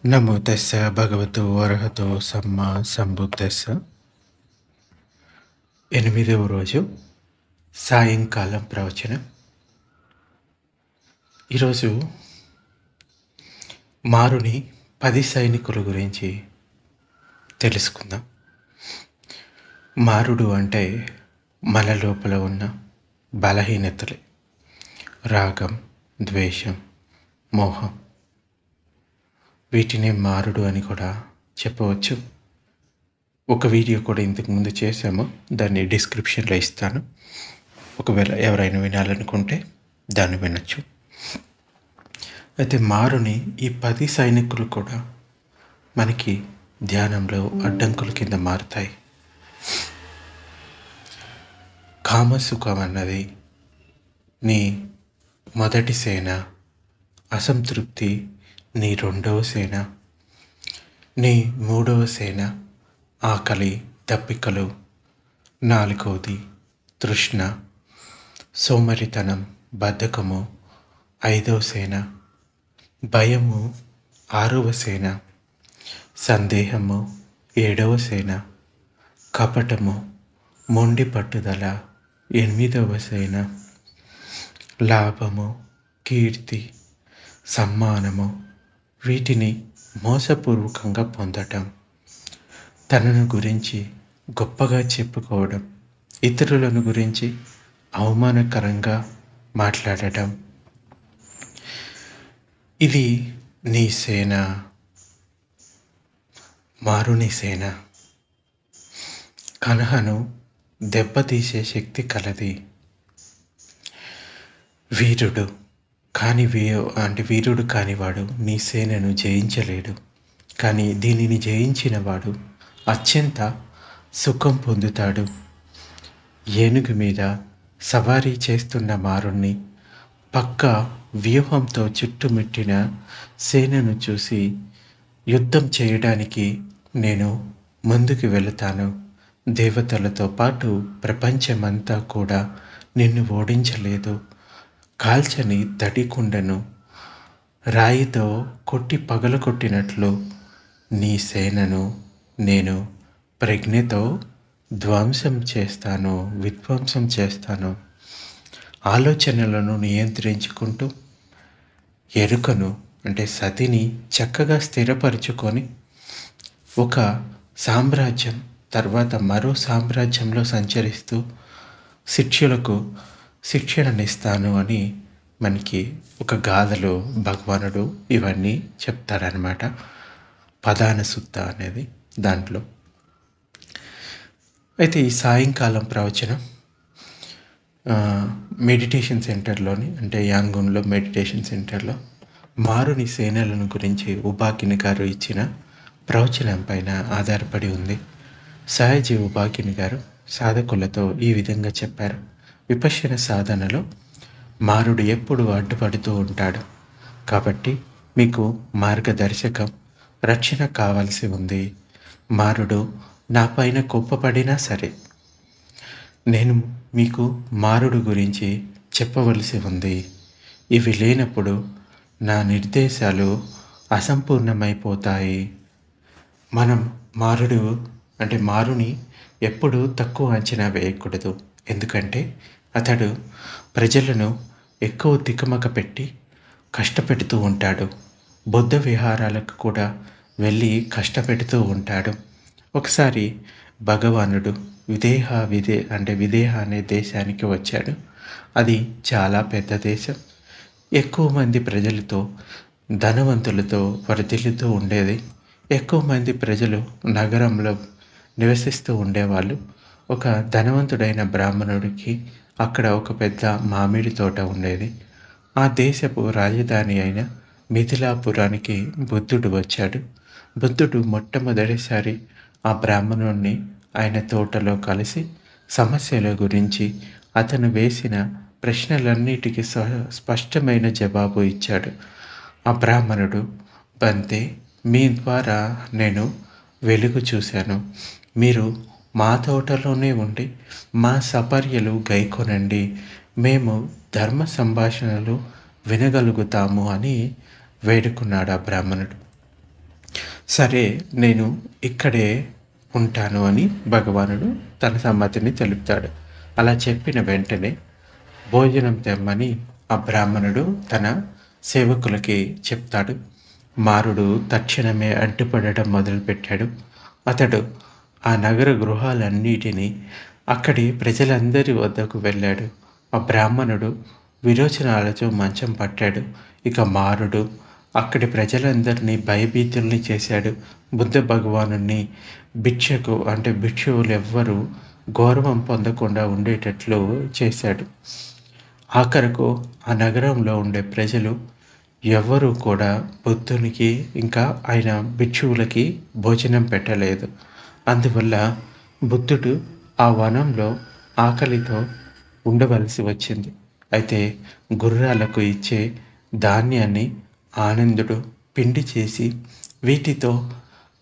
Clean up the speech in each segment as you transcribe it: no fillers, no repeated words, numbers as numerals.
నమో తెస్స భగవతో అర్హతో సమ్మా సంబుద్ధస్స. 8వ రోజు సాయంకాలం ప్రవచనం. ఈరోజు మారుని 10 సైనికుల గురించి తెలుసుకుందాం. మారుడు అంటే మన లోపల ఉన్న బలహీనతలే, రాగం, ద్వేషం, మోహం. వీటినే మారుడు అని కూడా చెప్పవచ్చు. ఒక వీడియో కూడా ఇంతకుముందు చేశాము, దాన్ని డిస్క్రిప్షన్లో ఇస్తాను. ఒకవేళ ఎవరైనా వినాలనుకుంటే దాన్ని వినొచ్చు. అయితే మారుని ఈ 10 సైనికులు కూడా మనకి ధ్యానంలో అడ్డంకుల కింద మారుతాయి. కామసుఖం అన్నది నీ మొదటి సేన, అసంతృప్తి నీ 2వ సేన, నీ 3వ సేన ఆకలి, దప్పికలు, 4వది తృష్ణ, సోమరితనం, బద్ధకము 5వ సేన, భయము 6వ సేన, సందేహము 7వ సేన, కపటము, మొండి పట్టుదల 8వ సేన, లాభము, కీర్తి, సమ్మానము, వీటిని మోసపూర్వకంగా పొందటం, తనను గురించి గొప్పగా చెప్పుకోవడం, ఇతరులను గురించి అవమానకరంగా మాట్లాడటం. ఇది నీ సేన, మారుని సేన. కలహను దెబ్బతీసే శక్తి కలది. వీరుడు కానివాడు నీ సేనను జయించలేడు. కానీ దీనిని జయించిన వాడు అత్యంత సుఖం పొందుతాడు. ఏనుగు మీద సవారీ చేస్తున్న మారుణ్ణి పక్క వ్యూహంతో చుట్టుముట్టిన సేనను చూసి, యుద్ధం చేయడానికి నేను ముందుకు వెళుతాను, దేవతలతో పాటు ప్రపంచమంతా కూడా నిన్ను ఓడించలేదు, కాల్చని తడికుండను రాయితో కొట్టి పగలగొట్టినట్లు నీ సేనను నేను ప్రజ్ఞతో విధ్వంసం చేస్తాను. ఆలోచనలను నియంత్రించుకుంటూ ఎరుకను అంటే సతిని చక్కగా స్థిరపరుచుకొని ఒక సామ్రాజ్యం తర్వాత మరో సామ్రాజ్యంలో సంచరిస్తూ శిష్యులకు శిక్షణనిస్తాను అని మనకి ఒక గాథలో భగవానుడు ఇవన్నీ చెప్తారనమాట. పదాన సుత్త అనేది దాంట్లో. అయితే ఈ సాయంకాలం ప్రవచనం మెడిటేషన్ సెంటర్లోని అంటే యాంగూన్లో మెడిటేషన్ సెంటర్లో మారుని సేనలను గురించి ఉపాకిని గారు ఇచ్చిన ప్రవచనం పైన ఆధారపడి ఉంది. సహజీ ఉపాకిని గారు సాధకులతో ఈ విధంగా చెప్పారు. విపశ్యన సాధనలో మారుడు ఎప్పుడు అడ్డుపడుతూ ఉంటాడు. కాబట్టి మీకు మార్గదర్శకం, రక్షణ కావాల్సి ఉంది. మారుడు నా పైన కోప్పపడినా సరే నేను మీకు మారుడు గురించి చెప్పవలసి ఉంది. ఇవి లేనప్పుడు నా నిర్దేశాలు అసంపూర్ణమైపోతాయి. మనం మారుని ఎప్పుడు తక్కువ అంచనా వేయకూడదు. ఎందుకంటే అతడు ప్రజలను ఎక్కువ తికమక పెట్టి కష్టపెడుతూ ఉంటాడు. బౌద్ధ విహారాలకు కూడా వెళ్ళి కష్టపెడుతూ ఉంటాడు. ఒకసారి భగవానుడు విదేహ అనే దేశానికి వచ్చాడు. అది చాలా పెద్ద దేశం. ఎక్కువ మంది ప్రజలతో, ధనవంతులతో వర్ధిల్లుతూ ఉండేది. ఎక్కువ మంది ప్రజలు నగరంలో నివసిస్తూ ఉండేవాళ్ళు. ఒక ధనవంతుడైన బ్రాహ్మణుడికి అక్కడ ఒక పెద్ద మామిడి తోట ఉండేది. ఆ దేశపు రాజధాని అయిన మిథిలాపురానికి బుద్ధుడు వచ్చాడు. బుద్ధుడు మొట్టమొదటిసారి ఆ బ్రాహ్మణుడిని ఆయన తోటలో కలిసి సమస్యల గురించి, అతను వేసిన ప్రశ్నలన్నిటికీ స్పష్టమైన జవాబు ఇచ్చాడు. ఆ బ్రాహ్మణుడు, బంతే, మీ ద్వారా నేను వెలుగు చూశాను. మీరు మా తోటలోనే ఉండి మా సపర్యలు గైకొనండి, మేము ధర్మ సంభాషణలు వినగలుగుతాము అని వేడుకున్నాడు ఆ బ్రాహ్మణుడు. సరే, నేను ఇక్కడే ఉంటాను అని భగవానుడు తన సమ్మతిని తెలుపుతాడు. అలా చెప్పిన వెంటనే భోజనం తెమ్మని ఆ బ్రాహ్మణుడు తన సేవకులకి చెప్తాడు. మారుడు తక్షణమే అడ్డుపడటం మొదలుపెట్టాడు. అతడు ఆ నగర గృహాలన్నిటినీ అక్కడి ప్రజలందరి వద్దకు వెళ్ళాడు. ఆ బ్రాహ్మణుడు విరోచనాలతో మంచం పట్టాడు. ఇక మారుడు అక్కడి ప్రజలందరినీ భయభీతుల్ని చేశాడు. బుద్ధ భగవానుణ్ణి భిక్షువులు ఎవ్వరూ గౌరవం పొందకుండా ఉండేటట్లు చేశాడు. ఆఖరకు ఆ నగరంలో ఉండే ప్రజలు ఎవ్వరూ కూడా బుద్ధునికి ఇంకా ఆయన భిక్షువులకి భోజనం పెట్టలేదు. అందువల్ల బుద్ధుడు ఆ వనంలో ఆకలితో ఉండవలసి వచ్చింది. అయితే గుర్రాలకు ఇచ్చే ధాన్యాన్ని ఆనందుడు పిండి చేసి వీటితో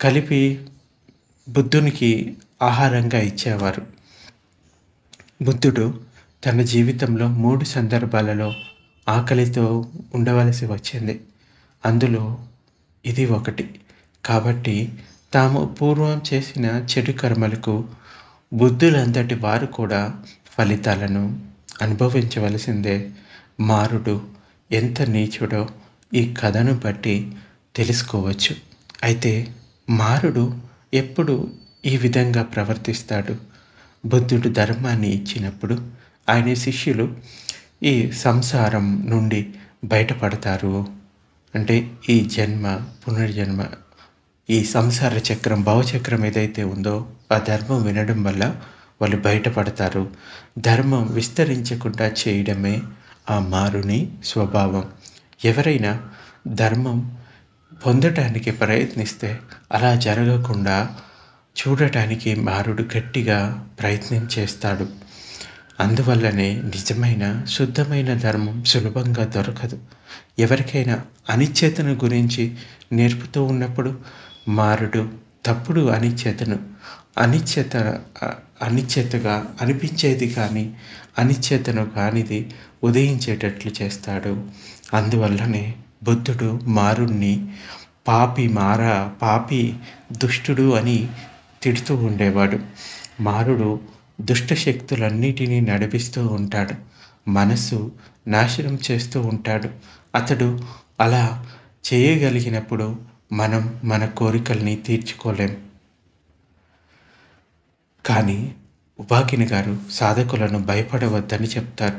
కలిపి బుద్ధునికి ఆహారంగా ఇచ్చేవారు. బుద్ధుడు తన జీవితంలో 3 సందర్భాలలో ఆకలితో ఉండవలసి వచ్చింది. అందులో ఇది ఒకటి. కాబట్టి తాము పూర్వం చేసిన చెడు కర్మలకు బుద్ధులంతటి వారు కూడా ఫలితాలను అనుభవించవలసిందే. మారుడు ఎంత నీచుడో ఈ కథను బట్టి తెలుసుకోవచ్చు. అయితే మారుడు ఎప్పుడు ఈ విధంగా ప్రవర్తిస్తాడు? బుద్ధుడు ధర్మాన్ని ఇచ్చినప్పుడు ఆయన శిష్యులు ఈ సంసారం నుండి బయటపడతారు. అంటే ఈ జన్మ, పునర్జన్మ, ఈ సంసార చక్రం, భవచక్రం ఏదైతే ఉందో ఆ ధర్మం వినడం వల్ల వాళ్ళు బయటపడతారు. ధర్మం విస్తరించకుండా చేయడమే ఆ మారుని స్వభావం. ఎవరైనా ధర్మం పొందటానికి ప్రయత్నిస్తే అలా జరగకుండా చూడటానికి మారుడు గట్టిగా ప్రయత్నం చేస్తాడు. అందువల్లనే నిజమైన శుద్ధమైన ధర్మం సులభంగా దొరకదు. ఎవరికైనా అనిశ్చయతను గురించి నేర్పుతూ ఉన్నప్పుడు మారుడు తప్పుడు అనిశ్చయతగా అనిపించేది కానీ అనిశ్చయతను కానిది ఉదయించేటట్లు చేస్తాడు. అందువల్లనే బుద్ధుడు మారుణ్ణి పాపి దుష్టుడు అని తిడుతూ ఉండేవాడు. మారుడు దుష్ట శక్తులన్నిటినీ నడిపిస్తూ ఉంటాడు. మనసు నాశనం చేస్తూ ఉంటాడు. అతడు అలా చేయగలిగినప్పుడు మనం మన కోరికల్ని తీర్చుకోలేం. కానీ ఉపాకిని గారు సాధకులను భయపడవద్దని చెప్తారు.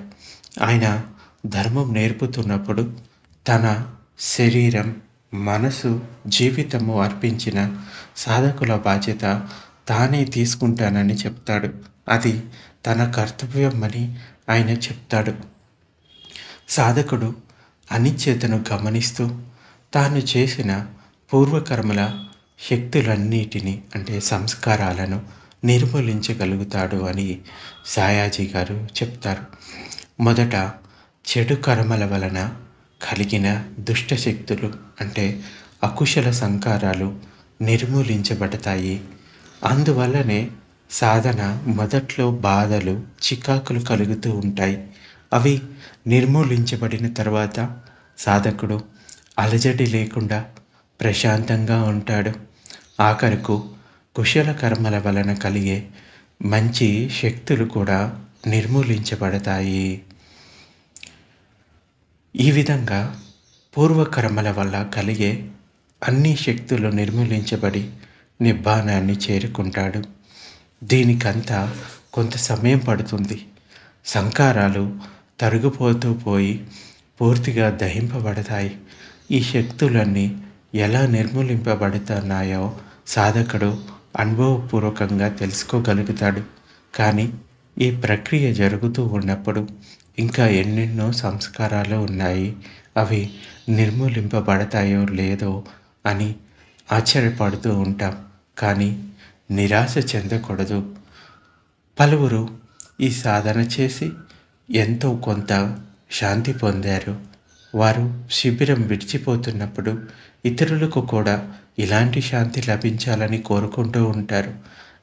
ఆయన ధర్మం నేర్పుతున్నప్పుడు తన శరీరం, మనసు, జీవితము అర్పించిన సాధకుల బాధ్యత తానే తీసుకుంటానని చెప్తాడు. అది తన కర్తవ్యం అని ఆయన చెప్తాడు. సాధకుడు అనిశ్చయతను గమనిస్తూ తాను చేసిన పూర్వకర్మల శక్తులన్నిటినీ అంటే సంస్కారాలను నిర్మూలించగలుగుతాడు అని సాయాజీ గారు చెప్తారు. మొదట చెడు కర్మల వలన కలిగిన దుష్ట శక్తులు అంటే అకుశల సంకారాలు నిర్మూలించబడతాయి. అందువల్లనే సాధన మొదట్లో బాధలు, చికాకులు కలుగుతూ ఉంటాయి. అవి నిర్మూలించబడిన తర్వాత సాధకుడు అలజడి లేకుండా ప్రశాంతంగా ఉంటాడు. ఆఖరకు కుశల కర్మల వలన కలిగే మంచి శక్తులు కూడా నిర్మూలించబడతాయి. ఈ విధంగా పూర్వకర్మల వల్ల కలిగే అన్ని శక్తులు నిర్మూలించబడి నిబ్బానాన్ని చేరుకుంటాడు. దీనికంతా కొంత సమయం పడుతుంది. సంకారాలు తరుగుపోతూ పోయి పూర్తిగా దహింపబడతాయి. ఈ శక్తులన్నీ ఎలా నిర్మూలింపబడుతున్నాయో సాధకుడు అనుభవపూర్వకంగా తెలుసుకోగలుగుతాడు. కానీ ఈ ప్రక్రియ జరుగుతూ ఉన్నప్పుడు ఇంకా ఎన్నెన్నో సంస్కారాలు ఉన్నాయి, అవి నిర్మూలింపబడతాయో లేదో అని ఆశ్చర్యపడుతూ ఉంటాం. కానీ నిరాశ చెందకూడదు. పలువురు ఈ సాధన చేసి ఎంతో కొంత శాంతి పొందారు. వారు శిబిరం విడిచిపోతున్నప్పుడు ఇతరులకు కూడా ఇలాంటి శాంతి లభించాలని కోరుకుంటూ ఉంటారు.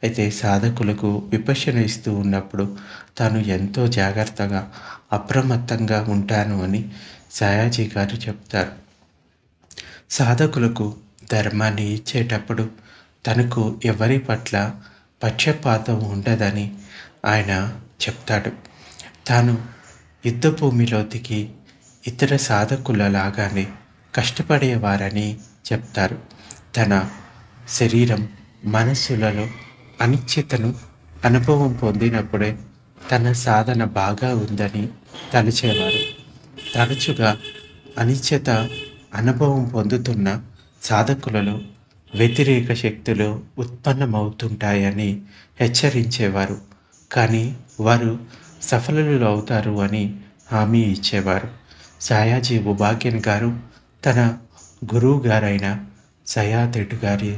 అయితే సాధకులకు విపశ్యన ఇస్తూ ఉన్నప్పుడు తాను ఎంతో జాగ్రత్తగా, అప్రమత్తంగా ఉంటాను అని సాయాజీ గారు చెప్తారు. సాధకులకు ధర్మాన్ని ఇచ్చేటప్పుడు తనకు ఎవరి పట్ల పక్షపాతం ఉండదని ఆయన చెప్తాడు. తాను యుద్ధ భూమిలో దిగి ఇతర సాధకులలాగానే కష్టపడేవారని చెప్తారు. తన శరీరం మనస్సులలో అనిశ్చితను అనుభవం పొందినప్పుడే తన సాధన బాగా ఉందని తలచేవారు. తరచుగా అనిశ్చిత అనుభవం పొందుతున్న సాధకులలో వ్యతిరేక శక్తులు ఉత్పన్నమవుతుంటాయని హెచ్చరించేవారు. కానీ వారు సఫలులు అవుతారు అని హామీ ఇచ్చేవారు. సాయాజీ ఉబాగ్యన్ గారు తన గురువు గారైన సయాదెట్ గారి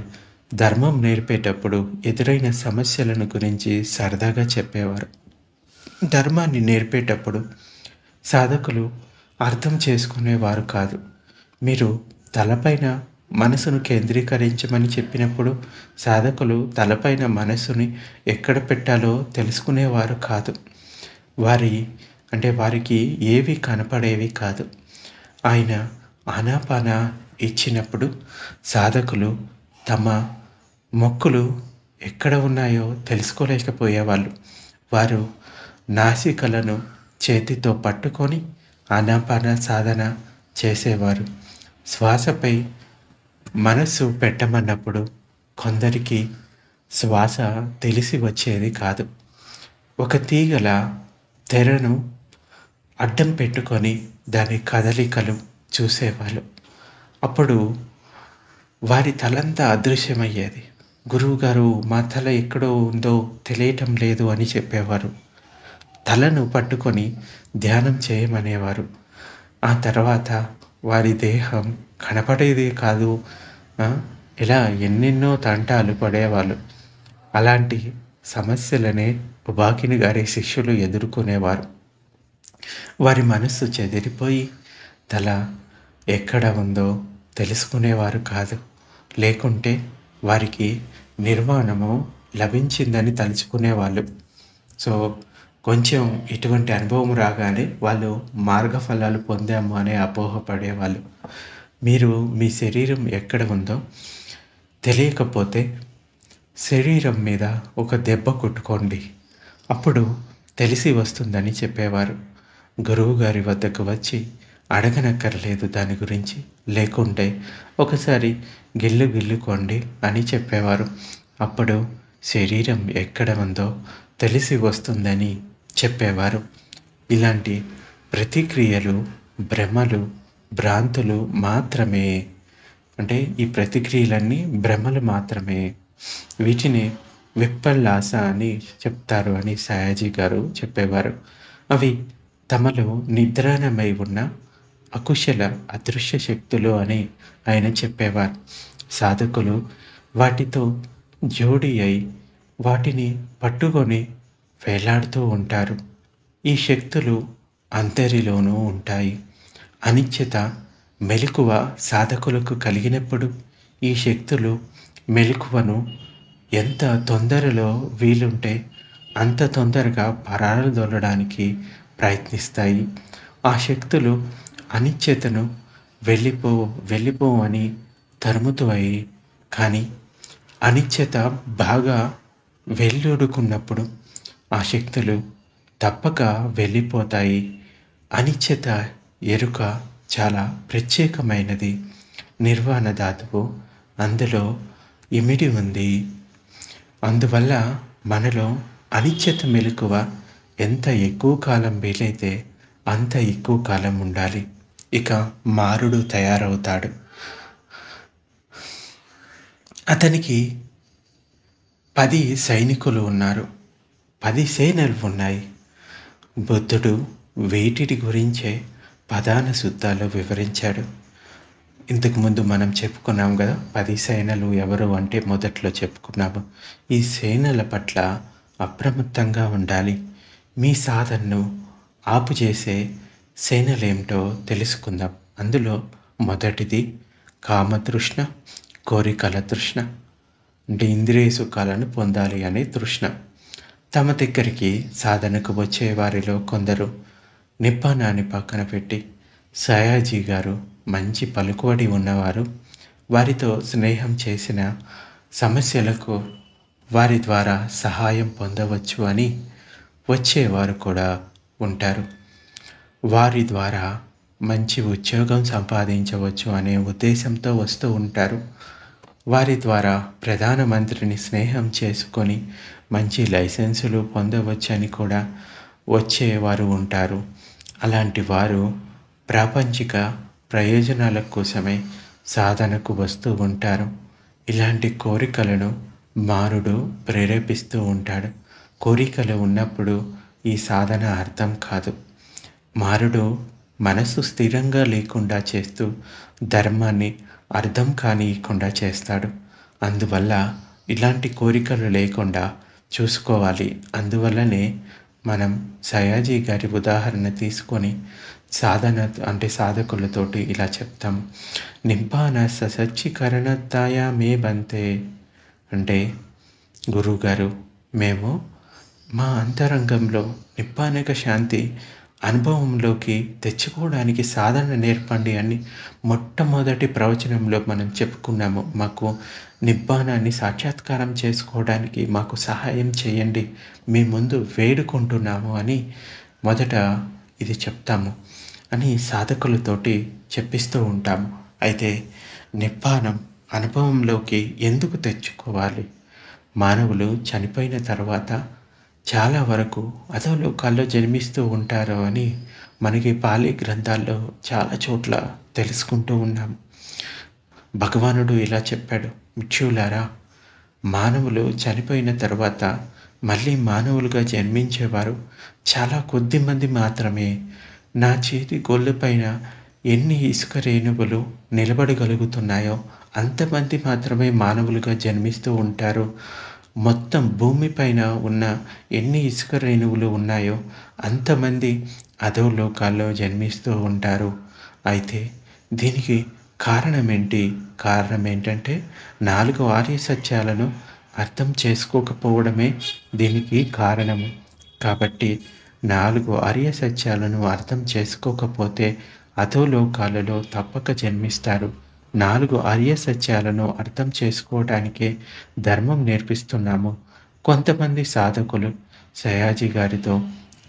ధర్మం నేర్పేటప్పుడు ఎదురైన సమస్యలను గురించి సరదాగా చెప్పేవారు. ధర్మాన్ని నేర్పేటప్పుడు సాధకులు అర్థం చేసుకునేవారు కాదు. మీరు తలపైన మనసును కేంద్రీకరించమని చెప్పినప్పుడు సాధకులు తలపైన మనసుని ఎక్కడ పెట్టాలో తెలుసుకునేవారు కాదు. వారికి ఏవి కనపడేవి కాదు. ఆయన ఆనాపాన ఇచ్చినప్పుడు సాధకులు తమ మొక్కులు ఎక్కడ ఉన్నాయో తెలుసుకోలేకపోయేవాళ్ళు. వారు నాసికలను చేతితో పట్టుకొని ఆనాపాన సాధన చేసేవారు. శ్వాసపై మనస్సు పెట్టమన్నప్పుడు కొందరికి శ్వాస తెలిసి వచ్చేది కాదు. ఒక తీగల తెరను అడ్డం పెట్టుకొని దాని కదలికలు చూసేవాళ్ళు. అప్పుడు వారి తలంతా అదృశ్యమయ్యేది. గురువుగారు, మా తల ఎక్కడో ఉందో తెలియటం లేదు అని చెప్పేవారు. తలను పట్టుకొని ధ్యానం చేయమనేవారు. ఆ తర్వాత వారి దేహం కనపడేదే కాదు, ఇలా ఎన్నెన్నో తంటాలు పడేవాళ్ళు. అలాంటి సమస్యలనే ఉబాకిని గారి శిష్యులు ఎదుర్కొనేవారు. వారి మనస్సు చెదిరిపోయి తల ఎక్కడ ఉందో తెలుసుకునేవారు కాదు. లేకుంటే వారికి నిర్వాణము లభించిందని తలుచుకునేవాళ్ళు. సో కొంచెం ఇటువంటి అనుభవం రాగానే వాళ్ళు మార్గఫలాలు పొందాము అనే అపోహపడేవాళ్ళు. మీరు మీ శరీరం ఎక్కడ ఉందో తెలియకపోతే శరీరం మీద ఒక దెబ్బ కొట్టుకోండి, అప్పుడు తెలిసి వస్తుందని చెప్పేవారు. గురువు గారి వద్దకు వచ్చి అడగనక్కర్లేదు దాని గురించి, లేకుంటే ఒకసారి గిల్లుకోండి అని చెప్పేవారు. అప్పుడు శరీరం ఎక్కడ ఉందో తెలిసి వస్తుందని చెప్పేవారు. ఇలాంటి ప్రతిక్రియలు భ్రమలు, భ్రాంతులు మాత్రమే. ఈ ప్రతిక్రియలన్నీ భ్రమలు మాత్రమే. వీటిని విప్పల్లాస అని చెప్తారు అని సాయాజీ గారు చెప్పేవారు. అవి తమలో నిద్రాణమై ఉన్న అకుశల అదృశ్య శక్తులు అని ఆయన చెప్పేవారు. సాధకులు వాటితో జోడి అయి వాటిని పట్టుకొని వేలాడుతూ ఉంటారు. ఈ శక్తులు అందరిలోనూ ఉంటాయి. అనిశ్చిత మెలకువ సాధకులకు కలిగినప్పుడు ఈ శక్తులు మెలకువను ఎంత తొందరలో వీలుంటే అంత తొందరగా పరారదొల్లడానికి ప్రయత్నిస్తాయి. ఆ శక్తులు అనిశ్చితను వెళ్ళిపో అని తరుముతాయి. కానీ అనిశ్చిత బాగా వెళ్ళొడుకున్నప్పుడు ఆ శక్తులు తప్పక వెళ్ళిపోతాయి. అనిశ్చిత ఎరుక చాలా ప్రత్యేకమైనది. నిర్వాణ ధాతువు అందులో ఇమిడి ఉంది. అందువల్ల మనలో అనిశ్చిత మెలకువ ఎంత ఎక్కువ కాలం వీలైతే అంత ఎక్కువ కాలం ఉండాలి. ఇక మారుడు తయారవుతాడు. అతనికి 10 సైనికులు ఉన్నారు, 10 సేనలు ఉన్నాయి. బుద్ధుడు వీటి గురించే ప్రధాన సూత్రాలు వివరించాడు. ఇంతకుముందు మనం చెప్పుకున్నాం కదా, 10 సేనలు ఎవరు అంటే మొదట్లో చెప్పుకున్నాము. ఈ సేనల పట్ల అప్రమత్తంగా ఉండాలి. మీ సాధనను ఆపు చేసే సేనలేమిటో తెలుసుకుందాం. అందులో మొదటిది కామతృష్ణ, కోరికల తృష్ణ. ఇంద్రియ సుఖాలను పొందాలి అనే తృష్ణ. తమ దగ్గరికి సాధనకు వచ్చే వారిలో కొందరు నిబ్బానాన్ని పక్కన పెట్టి, సాయాజీ గారు మంచి పలుకుబడి ఉన్నవారు, వారితో స్నేహం చేసిన సమస్యలకు వారి ద్వారా సహాయం పొందవచ్చు అని వచ్చేవారు కూడా ఉంటారు. వారి ద్వారా మంచి ఉద్యోగం సంపాదించవచ్చు అనే ఉద్దేశంతో వస్తూ ఉంటారు. వారి ద్వారా ప్రధానమంత్రిని స్నేహం చేసుకొని మంచి లైసెన్సులు పొందవచ్చని కూడా వచ్చేవారు ఉంటారు. అలాంటి వారు ప్రాపంచిక ప్రయోజనాల కోసమే సాధనకు వస్తూ ఉంటారు. ఇలాంటి కోరికలను మానవుడు ప్రేరేపిస్తూ ఉంటాడు. కోరికలు ఉన్నప్పుడు ఈ సాధన అర్థం కాదు. మానవుడు మనసు స్థిరంగా లేకుండా చేస్తూ ధర్మాన్ని అర్థం కానియకుండా చేస్తాడు. అందువల్ల ఇలాంటి కోరికలు లేకుండా చూసుకోవాలి. అందువల్లనే మనం సయాజీ గారి ఉదాహరణ తీసుకొని సాధకులతోటి ఇలా చెప్తాం. నిబ్బాన సచ్చీకరణతాయ మే బంతే అంటే, గురువుగారు మేము మా అంతరంగంలో నిబ్బానక శాంతి అనుభవంలోకి తెచ్చుకోవడానికి సాధన నేర్పండి అని మొట్టమొదటి ప్రవచనంలో మనం చెప్పుకున్నాము. మాకు నిబ్బానాన్ని సాక్షాత్కారం చేసుకోవడానికి మాకు సహాయం చేయండి, మీ ముందు వేడుకుంటున్నాము అని మొదట ఇది చెప్తాము అని సాధకులతోటి చెప్పిస్తూ ఉంటాము. అయితే నిబ్బానం అనుభవంలోకి ఎందుకు తెచ్చుకోవాలి? మానవులు చనిపోయిన తర్వాత చాలా వరకు అధోలోకాల్లో జన్మిస్తూ ఉంటారు అని మనకి పాలి గ్రంథాల్లో చాలా చోట్ల తెలుసుకుంటూ ఉన్నాం. భగవానుడు ఇలా చెప్పాడు, మిత్రులారా, మానవులు చనిపోయిన తర్వాత మళ్ళీ మానవులుగా జన్మించేవారు చాలా కొద్ది మంది మాత్రమే. నా చేతి గొల్లుపైన ఎన్ని ఇసుక రేణువులు నిలబడగలుగుతున్నాయో అంతమంది మాత్రమే మానవులుగా జన్మిస్తూ ఉంటారు. మొత్తం భూమిపైన ఉన్న ఎన్ని ఇసుక రేణువులు ఉన్నాయో అంతమంది అధోలోకాల్లో జన్మిస్తూ ఉంటారు. అయితే దీనికి కారణం ఏంటి? కారణం ఏంటంటే 4 ఆర్య సత్యాలను అర్థం చేసుకోకపోవడమే దీనికి కారణము. కాబట్టి 4 ఆర్య సత్యాలను అర్థం చేసుకోకపోతే అధోలోకాలలో తప్పక జన్మిస్తారు. 4 ఆర్య సత్యాలను అర్థం చేసుకోవడానికే ధర్మం నేర్పిస్తున్నాము. కొంతమంది సాధకులు సయాజీ గారితో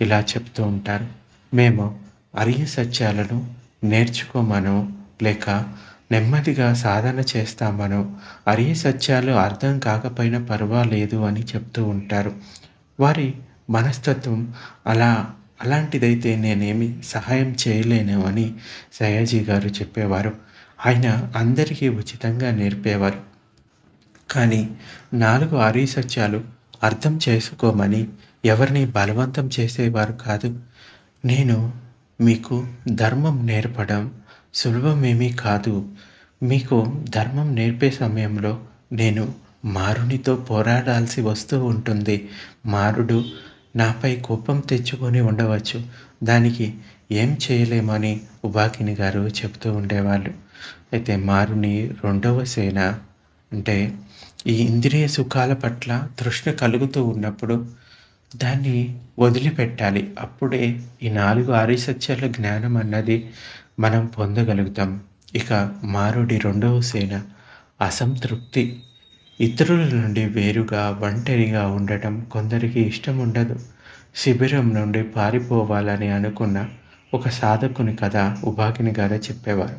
ఇలా చెప్తూ ఉంటారు, మేము ఆర్య సత్యాలను నేర్చుకోమనో లేక నెమ్మదిగా సాధన చేస్తామనో ఆర్య సత్యాలు అర్థం కాకపోయినా పర్వాలేదు అని చెప్తూ ఉంటారు. వారి మనస్తత్వం అలాంటిదైతే నేనేమి సహాయం చేయలేను అని సయాజీ గారు చెప్పేవారు. ఆయన అందరికీ ఉచితంగా నేర్పేవారు. కానీ 4 ఆర్య సత్యాలు అర్థం చేసుకోమని ఎవరిని బలవంతం చేసేవారు కాదు. నేను మీకు ధర్మం నేర్పడం సులభమేమీ కాదు. మీకు ధర్మం నేర్పే సమయంలో నేను మారునితో పోరాడాల్సి వస్తూ ఉంటుంది. మారుడు నాపై కోపం తెచ్చుకొని ఉండవచ్చు. దానికి ఏం చేయలేమని ఉబాకిని గారు చెప్తూ ఉండేవాళ్ళు. అయితే మారుని 2వ సేన అంటే ఈ ఇంద్రియ సుఖాల పట్ల తృష్ణ కలుగుతూ ఉన్నప్పుడు దాన్ని వదిలిపెట్టాలి. అప్పుడే ఈ 4 ఆర్య సత్యాల జ్ఞానం అన్నది మనం పొందగలుగుతాం. ఇక మారుడి 2వ సేన అసంతృప్తి. ఇతరుల నుండి వేరుగా ఒంటరిగా ఉండటం కొందరికి ఇష్టం ఉండదు. శిబిరం నుండి పారిపోవాలని అనుకున్న ఒక సాధకుని కథ ఉబాకిని గారు చెప్పేవారు.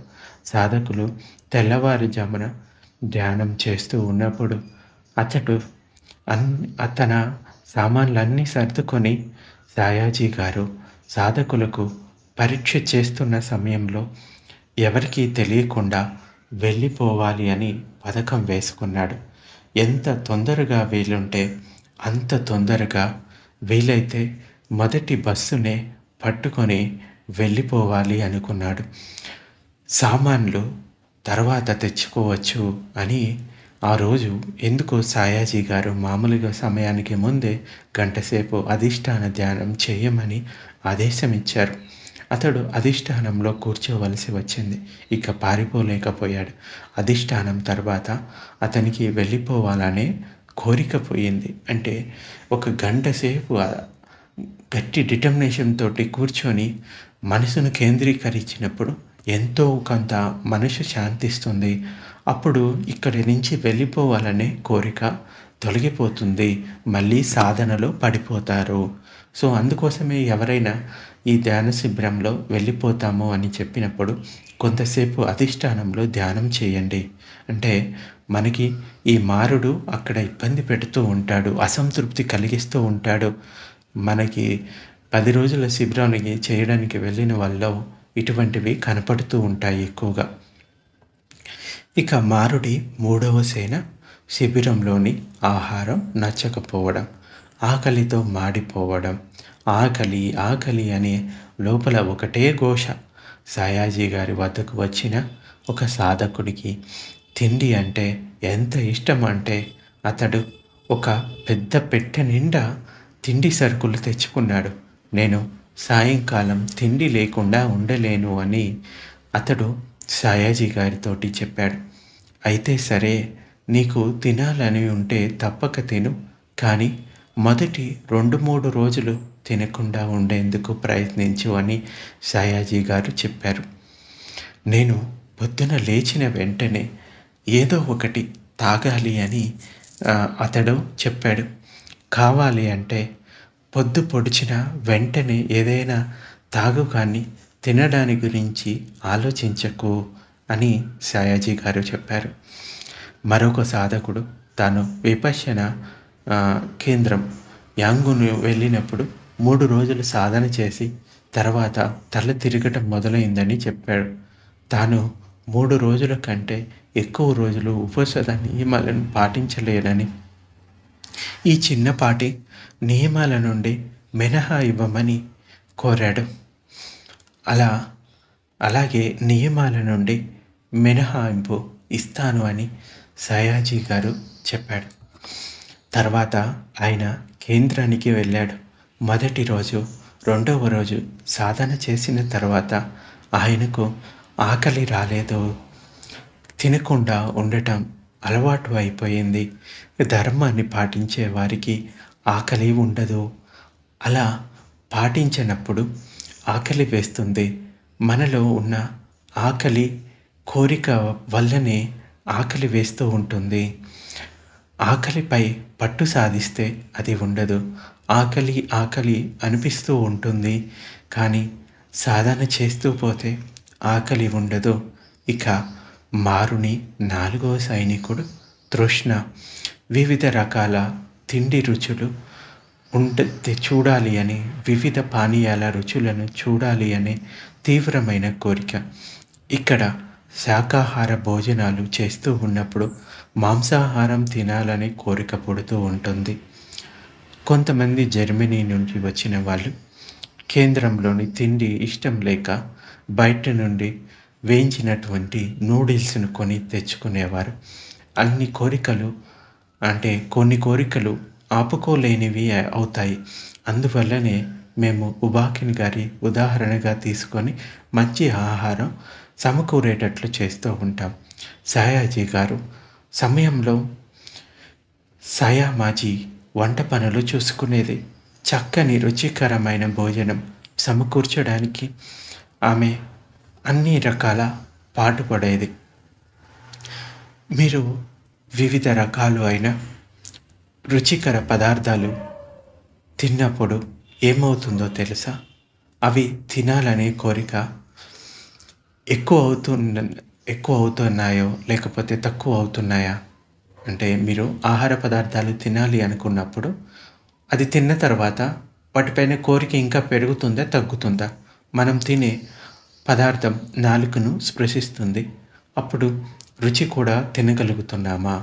సాధకులు తెల్లవారుజామున ధ్యానం చేస్తూ ఉన్నప్పుడు తన సామాన్లన్నీ సర్దుకొని సయాజీ గారు సాధకులకు పరీక్ష చేస్తున్న సమయంలో ఎవరికీ తెలియకుండా వెళ్ళిపోవాలి అని పథకం వేసుకున్నాడు. ఎంత తొందరగా వీలుంటే అంత తొందరగా, వీలైతే మొదటి బస్సునే పట్టుకొని వెళ్ళిపోవాలి అనుకున్నాడు. సామాన్లు తర్వాత తెచ్చుకోవచ్చు అని ఆ రోజు ఎందుకో సయాజీ గారు మామూలుగా సమయానికి ముందే గంటసేపు అధిష్టాన ధ్యానం చేయమని ఆదేశం ఇచ్చారు. అతడు అధిష్టానంలో కూర్చోవలసి వచ్చింది. ఇక పారిపోలేకపోయాడు. అధిష్టానం తర్వాత అతనికి వెళ్ళిపోవాలనే కోరిక పోయింది. అంటే ఒక గంట సేపు గట్టి డిటర్మినేషన్ తోటి కూర్చొని మనసును కేంద్రీకరించినప్పుడు ఎంతో కొంత మనసు శాంతిస్తుంది. అప్పుడు ఇక్కడి నుంచి వెళ్ళిపోవాలనే కోరిక తొలగిపోతుంది. మళ్ళీ సాధనలో పడిపోతారు. సో అందుకోసమే ఎవరైనా ఈ ధ్యాన శిబిరంలో వెళ్ళిపోతాము అని చెప్పినప్పుడు కొంతసేపు అధిష్టానంలో ధ్యానం చేయండి. అంటే మనకి ఈ మారుడు అక్కడ ఇబ్బంది పెడుతూ ఉంటాడు, అసంతృప్తి కలిగిస్తూ ఉంటాడు. మనకి 10 రోజుల శిబిరానికి చేయడానికి వెళ్ళిన వాళ్ళలో ఇటువంటివి కనపడుతూ ఉంటాయి ఎక్కువగా. ఇక మారుడి మూడవ సేన శిబిరంలోని ఆహారం నచ్చకపోవడం, ఆకలితో మాడిపోవడం, ఆకలి ఆకలి అనే లోపల ఒకటే ఘోష. సాయాజీ గారి వద్దకు వచ్చిన ఒక సాధకుడికి తిండి అంటే ఎంత ఇష్టం అంటే అతడు ఒక పెద్ద పెట్టె నిండా తిండి సరుకులు తెచ్చుకున్నాడు. నేను సాయంకాలం తిండి లేకుండా ఉండలేను అని అతడు సాయాజీ గారితోటి చెప్పాడు. అయితే సరే, నీకు తినాలని ఉంటే తప్పక తిను, కానీ మొదటి 2-3 రోజులు తినకుండా ఉండేందుకు ప్రయత్నించు అని సాయాజీ గారు చెప్పారు. నేను పొద్దున లేచిన వెంటనే ఏదో ఒకటి తాగాలి అని అతడు చెప్పాడు. కావాలి అంటే పొద్దు పొడిచిన వెంటనే ఏదైనా తాగు, కానీ తినడాని గురించి ఆలోచించకు అని సాయాజీ గారు చెప్పారు. మరొక సాధకుడు తాను విపశ్యన కేంద్రం యాంగును వెళ్ళినప్పుడు 3 రోజులు సాధన చేసి తర్వాత తల తిరగటం మొదలైందని చెప్పాడు. తాను 3 రోజుల కంటే ఎక్కువ రోజులు ఉపవాస నియమాలను పాటించలేనని, ఈ చిన్నపాటి నియమాల నుండి మినహా ఇవ్వమని కోరాడు. అలాగే నియమాల నుండి మినహాయింపు ఇస్తాను అని సాయాజీ గారు చెప్పాడు. తర్వాత ఆయన కేంద్రానికి వెళ్ళాడు. మొదటి రోజు, రెండవ రోజు సాధన చేసిన తర్వాత ఆయనకు ఆకలి రాలేదు. తినకుండా ఉండటం అలవాటు అయిపోయింది. ధర్మాన్ని పాటించే వారికి ఆకలి ఉండదు. అలా పాటించినప్పుడు ఆకలి వేస్తుంది. మనలో ఉన్న ఆకలి కోరిక వల్లనే ఆకలి వేస్తూ ఉంటుంది. ఆకలిపై పట్టు సాధిస్తే అది ఉండదు. ఆకలి ఆకలి అనిపిస్తూ ఉంటుంది, కానీ సాధన చేస్తూ పోతే ఆకలి ఉండదు. ఇక మారుని 4వ సైనికుడు తృష్ణ. వివిధ రకాల తిండి రుచులు చూడాలి అని, వివిధ పానీయాల రుచులను చూడాలి అనే తీవ్రమైన కోరిక. ఇక్కడ శాకాహార భోజనాలు చేస్తూ ఉన్నప్పుడు మాంసాహారం తినాలని కోరిక పుడుతూ ఉంటుంది. కొంతమంది జర్మనీ నుంచి వచ్చిన వాళ్ళు కేంద్రంలోని తిండి ఇష్టం లేక బయట నుండి వేయించినటువంటి నూడిల్స్ను కొని తెచ్చుకునేవారు. కొన్ని కోరికలు ఆపుకోలేనివి అవుతాయి. అందువల్లనే మేము ఉబాకిన్ గారి ఉదాహరణగా తీసుకొని మంచి ఆహారం సమకూరేటట్లు చేస్తూ ఉంటాం. సాయాజీ గారు సమయంలో సాయామాజీ వంట పనులు చూసుకునేది. చక్కని రుచికరమైన భోజనం సమకూర్చడానికి ఆమె అన్ని రకాల పాటుపడేది. మీరు వివిధ రకాలు అయిన రుచికర పదార్థాలు తిన్నప్పుడు ఏమవుతుందో తెలుసా? అవి తినాలనే కోరిక ఎక్కువ అవుతున్నాయో లేకపోతే తక్కువ అవుతున్నాయా అంటే, మీరు ఆహార పదార్థాలు తినాలి అనుకున్నప్పుడు అది తిన్న తర్వాత వాటిపైన కోరిక ఇంకా పెరుగుతుందా తగ్గుతుందా? మనం తినే పదార్థం నాలుకను స్పృశిస్తుంది. అప్పుడు రుచి కూడా తినగలుగుతున్నామా?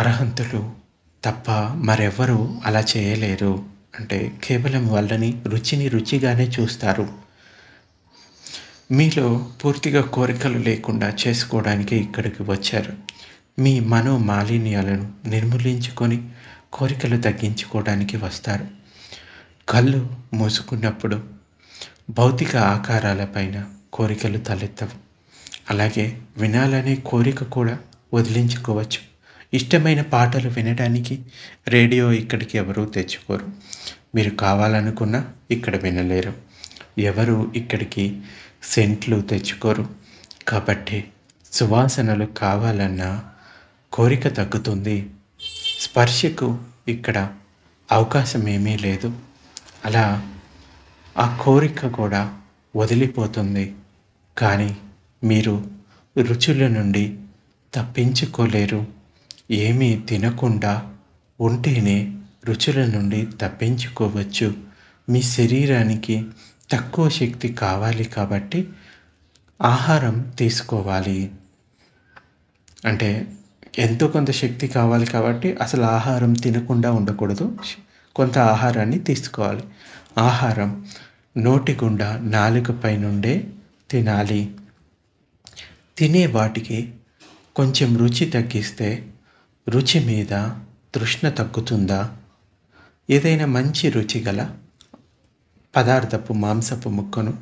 అర్హంతులు తప్ప మరెవ్వరూ అలా చేయలేరు. అంటే కేవలం వాళ్ళని రుచిని రుచిగానే చూస్తారు. మీలో పూర్తిగా కోరికలు లేకుండా చేసుకోవడానికి ఇక్కడికి వచ్చారు. మీ మనోమాలిన్యాలను నిర్మూలించుకొని కోరికలు తగ్గించుకోవడానికి వస్తారు. కళ్ళు మూసుకున్నప్పుడు భౌతిక ఆకారాలపైన కోరికలు తలెత్తవు. అలాగే వినాలనే కోరిక కూడా వదిలించుకోవచ్చు. ఇష్టమైన పాటలు వినడానికి రేడియో ఇక్కడికి ఎవరూ తెచ్చుకోరు. మీరు కావాలనుకున్నా ఇక్కడ వినలేరు. ఎవరు ఇక్కడికి సెంట్లు తెచ్చుకోరు. కాబట్టి సువాసనలు కావాలన్నా కోరిక తగ్గుతుంది. స్పర్శకు ఇక్కడ అవకాశం ఏమీ లేదు. అలా ఆ కోరిక కూడా వదిలిపోతుంది. కానీ మీరు రుచుల నుండి తప్పించుకోలేరు. ఏమీ తినకుండా ఉంటేనే రుచుల నుండి తప్పించుకోవచ్చు. మీ శరీరానికి తక్కువ శక్తి కావాలి కాబట్టి ఆహారం తీసుకోవాలి. అంటే ఎంతో కొంత శక్తి కావాలి కాబట్టి అసలు ఆహారం తినకుండా ఉండకూడదు. కొంత ఆహారాన్ని తీసుకోవాలి. ఆహారం నోటి గుండా నాలుకపై నుండే తినాలి. తినే వాటికి కొంచెం రుచి తగ్గిస్తే రుచి మీద తృష్ణ తగ్గుతుందా? ఏదైనా మంచి రుచి గల పదార్థపు మాంసపు ముక్కను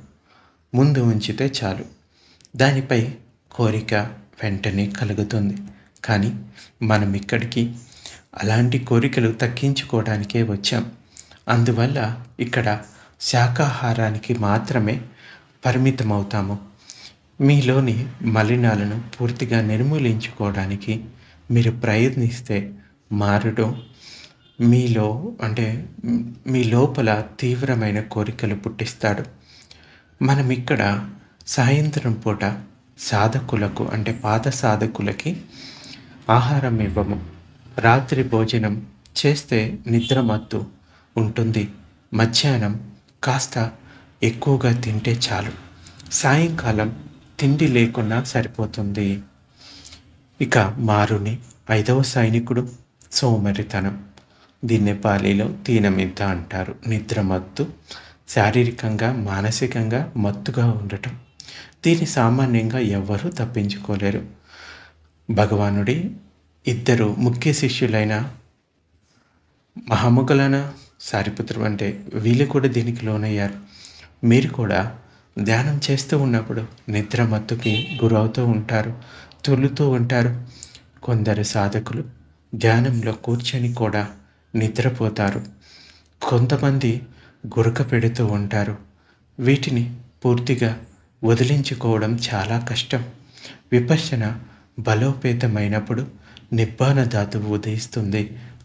ముందు ఉంచితే చాలు, దానిపై కోరిక వెంటనే కలుగుతుంది. కానీ మనం ఇక్కడికి అలాంటి కోరికలు తగ్గించుకోవడానికే వచ్చాం. అందువల్ల ఇక్కడ శాకాహారానికి మాత్రమే పరిమితమవుతాము. మీలోని మలినాలను పూర్తిగా నిర్మూలించుకోవడానికి మీరు ప్రయత్నిస్తే మారడం మీ లోపల తీవ్రమైన కోరికలు పుట్టిస్తాడు. మనం ఇక్కడ సాయంత్రం పూట సాధకులకు పాత సాధకులకి ఆహారం ఇవ్వము. రాత్రి భోజనం చేస్తే నిద్రమత్తు ఉంటుంది. మధ్యాహ్నం కాస్త ఎక్కువగా తింటే చాలు. సాయంకాలం తిండి లేకున్నా సరిపోతుంది. ఇక మారుని 5వ సైనికుడు సోమరితనం. దీన్ని పాలీలో తీనమిద్ద అంటారు. నిద్రమత్తు, శారీరకంగా మానసికంగా మత్తుగా ఉండటం. దీన్ని సామాన్యంగా ఎవ్వరూ తప్పించుకోలేరు. భగవానుడి 2 ముఖ్య శిష్యులైన మహాముగలన సారిపుత్రుడు వీళ్ళు కూడా దీనికి లోనయ్యారు. మీరు కూడా ధ్యానం చేస్తూ ఉన్నప్పుడు నిద్రమత్తుకి గురవుతూ ఉంటారు, తుల్లుతూ ఉంటారు. కొందరు సాధకులు ధ్యానంలో కూర్చొని కూడా నిద్రపోతారు. కొంతమంది గురక పెడుతూ ఉంటారు. వీటిని పూర్తిగా వదిలించుకోవడం చాలా కష్టం. విపశ్యన బలోపేతమైనప్పుడు నిబ్బాన ధాతువు ఉదయిస్తుంది.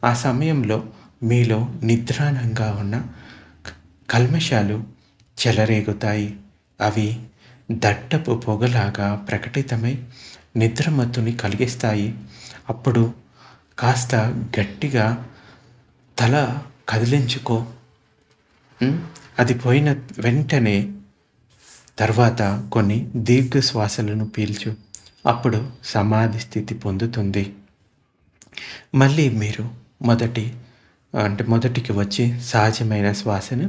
ఆ సమయంలో మీలో నిద్రాణంగా ఉన్న కల్మషాలు చెలరేగుతాయి. అవి దట్టపు పొగలాగా ప్రకటితమై నిద్రమత్తుని కలిగిస్తాయి. అప్పుడు కాస్త గట్టిగా తల కదిలించుకో. అది పోయిన వెంటనే తర్వాత కొన్ని దీర్ఘ శ్వాసలను పీల్చు. అప్పుడు సమాధి స్థితి పొందుతుంది. మళ్ళీ మీరు మొదటికి వచ్చి సహజమైన శ్వాసను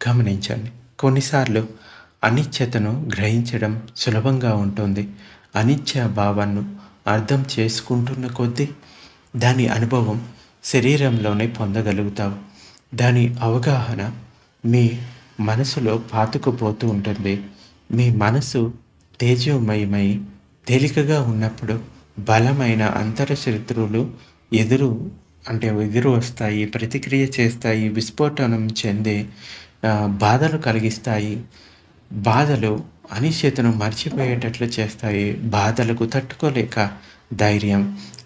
గమనించండి. కొన్నిసార్లు అనిత్యతను గ్రహించడం సులభంగా ఉంటుంది. అనిత్య భావాన్ని అర్థం చేసుకుంటున్న కొద్దీ దాని అనుభవం శరీరంలోనే పొందగలుగుతావు. దాని అవగాహన మీ మనసులో పాతుకుపోతూ ఉంటుంది. మీ మనసు తేజోమయమై తేలికగా ఉన్నప్పుడు బలమైన అంతరశత్రువులు ఎదురు వస్తాయి, ప్రతిక్రియ చేస్తాయి, విస్ఫోటనం చెందే బాధలు కలిగిస్తాయి. బాధలు అనిశ్చితను మర్చిపోయేటట్లు చేస్తాయి. బాధలకు తట్టుకోలేక ధైర్యం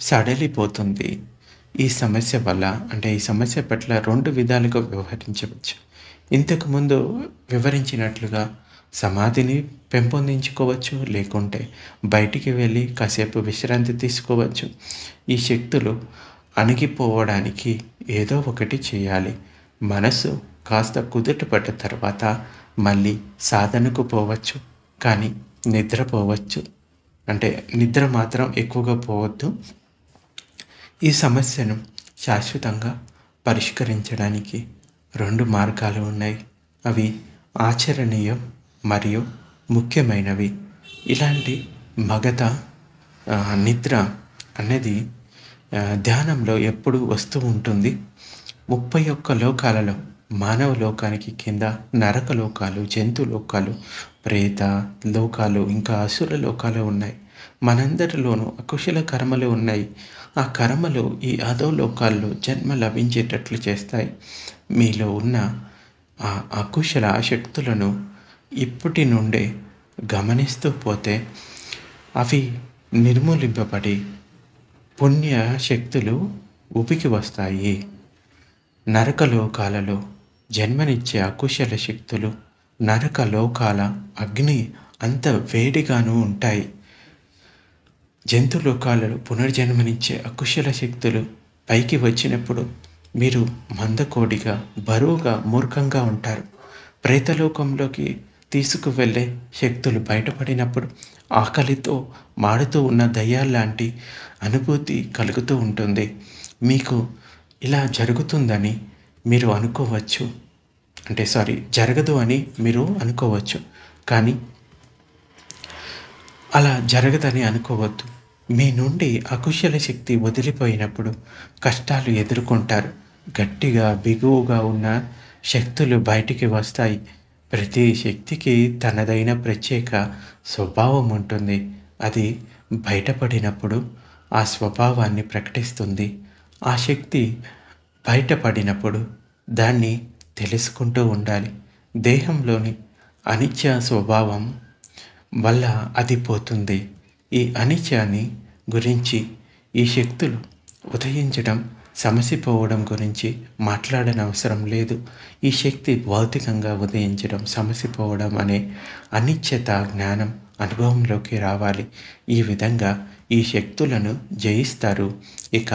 సడలిపోతుంది. ఈ సమస్య పట్ల 2 విధాలుగా వ్యవహరించవచ్చు. ఇంతకుముందు వివరించినట్లుగా సమాధిని పెంపొందించుకోవచ్చు, లేకుంటే బయటికి వెళ్ళి కాసేపు విశ్రాంతి తీసుకోవచ్చు. ఈ శక్తులు అణిగిపోవడానికి ఏదో ఒకటి చేయాలి. మనసు కాస్త కుదుటపడ్డ తర్వాత మళ్ళీ సాధనకు పోవచ్చు, కానీ నిద్రపోవచ్చు. నిద్ర మాత్రం ఎక్కువగా పోవద్దు. ఈ సమస్యను శాశ్వతంగా పరిష్కరించడానికి 2 మార్గాలు ఉన్నాయి. అవి ఆచరణీయం మరియు ముఖ్యమైనవి. ఇలాంటి మగత నిద్ర అనేది ధ్యానంలో ఎప్పుడు వస్తూ ఉంటుంది. 31 లోకాలలో మానవ లోకానికి కింద నరక లోకాలు, జంతు లోకాలు, ప్రేత లోకాలు, ఇంకా అసుర లోకాలు ఉన్నాయి. మనందరిలోనూ అకుశల కర్మలు ఉన్నాయి. ఆ కర్మలు ఈ అధోలోకాల్లో జన్మ లభించేటట్లు చేస్తాయి. మీలో ఉన్న ఆ అకుశల శక్తులను ఇప్పటి నుండే గమనిస్తూ పోతే అవి నిర్మూలింపబడి పుణ్య శక్తులు ఉబికి వస్తాయి. నరకలోకాలలో జన్మనిచ్చే అకుశల శక్తులు నరకలోకాల అగ్ని అంత వేడిగాను ఉంటాయి. జంతులోకాలలో పునర్జన్మనిచ్చే అకుశల శక్తులు పైకి వచ్చినప్పుడు మీరు మందకోడిగా, బరువుగా, మూర్ఖంగా ఉంటారు. ప్రేతలోకంలోకి తీసుకువెళ్ళే శక్తులు బయటపడినప్పుడు ఆకలితో మాడుతూ ఉన్న దయ్యాల్లాంటి అనుభూతి కలుగుతూ ఉంటుంది. మీకు ఇలా జరుగుతుందని మీరు అనుకోవచ్చు, జరగదు అని మీరు అనుకోవచ్చు, కానీ అలా జరగదని అనుకోవద్దు. మీ నుండి అకుశల శక్తి వదిలిపోయినప్పుడు కష్టాలు ఎదుర్కొంటారు. గట్టిగా బిగువుగా ఉన్న శక్తులు బయటికి వస్తాయి. ప్రతి శక్తికి తనదైన ప్రత్యేక స్వభావం ఉంటుంది. అది బయటపడినప్పుడు ఆ స్వభావాన్ని ప్రకటిస్తుంది. ఆ శక్తి బయటపడినప్పుడు దాన్ని తెలుసుకుంటూ ఉండాలి. దేహంలోని అనిత్య స్వభావం వల్ల అది పోతుంది. ఈ అనిత్యాన్ని గురించి, ఈ శక్తులు ఉదయించడం, సమసిపోవడం గురించి మాట్లాడనవసరం లేదు. ఈ శక్తి భౌతికంగా ఉదయించడం, సమసిపోవడం అనే అనిత్యత జ్ఞానం అనుభవంలోకి రావాలి. ఈ విధంగా ఈ శక్తులను జయిస్తారు. ఇక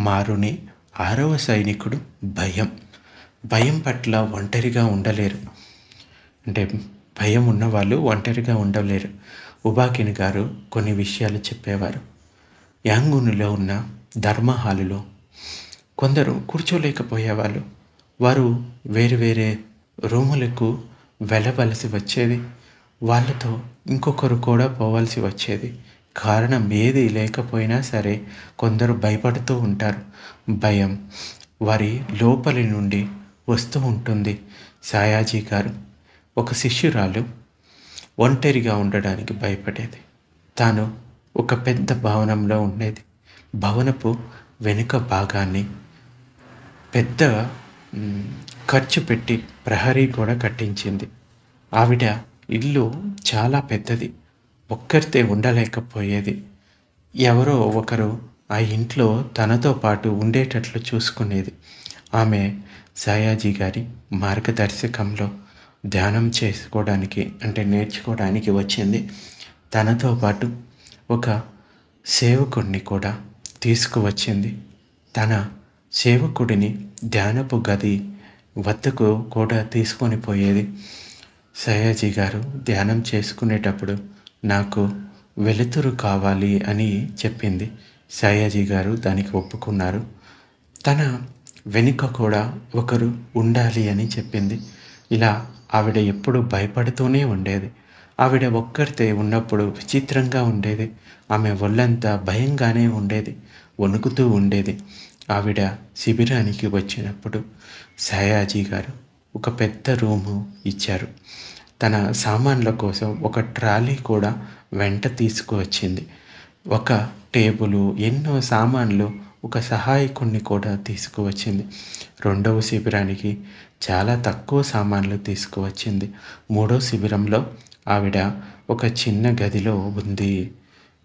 మారుని 6వ సైనికుడు భయం. భయం పట్ల ఒంటరిగా ఉండలేరు. భయం ఉన్నవాళ్ళు ఒంటరిగా ఉండలేరు. ఉబాకిని గారు కొన్ని విషయాలు చెప్పేవారు. యాంగూనులో ఉన్న ధర్మహాలులో కొందరు కూర్చోలేకపోయేవాళ్ళు. వారు వేరే వేరే రూములకు వెళ్ళవలసి వచ్చేది. వాళ్ళతో ఇంకొకరు కూడా పోవాల్సి వచ్చేది. కారణం ఏది లేకపోయినా సరే కొందరు భయపడుతూ ఉంటారు. భయం వారి లోపలి నుండి వస్తూ ఉంటుంది. సాయాజీ గారు ఒక శిష్యురాలు ఒంటరిగా ఉండడానికి భయపడేది. తాను ఒక పెద్ద భవనంలో ఉండేది. భవనపు వెనుక భాగాన్ని పెద్ద ఖర్చు పెట్టి ప్రహరీ కూడా కట్టించింది. ఆవిడ ఇల్లు చాలా పెద్దది. ఒక్కరితే ఉండలేకపోయేది. ఎవరో ఒకరు ఆ ఇంట్లో తనతో పాటు ఉండేటట్లు చూసుకునేది. ఆమె సాయాజీ గారి మార్గదర్శకంలో ధ్యానం చేసుకోవడానికి నేర్చుకోవడానికి వచ్చింది. తనతో పాటు ఒక సేవకుడిని కూడా తీసుకువచ్చింది. తన సేవకుడిని ధ్యానపు గది వద్దకు కూడా తీసుకొని పోయేది. సాయాజీ గారు ధ్యానం చేసుకునేటప్పుడు నాకు వెలుతురు కావాలి అని చెప్పింది. సాయాజీ గారు దానికి ఒప్పుకున్నారు. తన వెనుక కూడా ఒకరు ఉండాలి అని చెప్పింది. ఇలా ఆవిడ ఎప్పుడు భయపడుతూనే ఉండేది. ఆవిడ ఒక్కరితే ఉన్నప్పుడు విచిత్రంగా ఉండేది. ఆమె ఒళ్ళంతా భయంగానే ఉండేది, వణుకుతూ ఉండేది. ఆవిడ శిబిరానికి వచ్చినప్పుడు సాయాజీ గారు ఒక పెద్ద రూము ఇచ్చారు. తన సామాన్ల కోసం ఒక ట్రాలీ కూడా వెంట తీసుకువచ్చింది. ఒక టేబులు, ఎన్నో సామాన్లు, ఒక సహాయకుడిని కూడా తీసుకువచ్చింది. 2వ శిబిరానికి చాలా తక్కువ సామాన్లు తీసుకువచ్చింది. 3వ శిబిరంలో ఆవిడ ఒక చిన్న గదిలో ఉంది.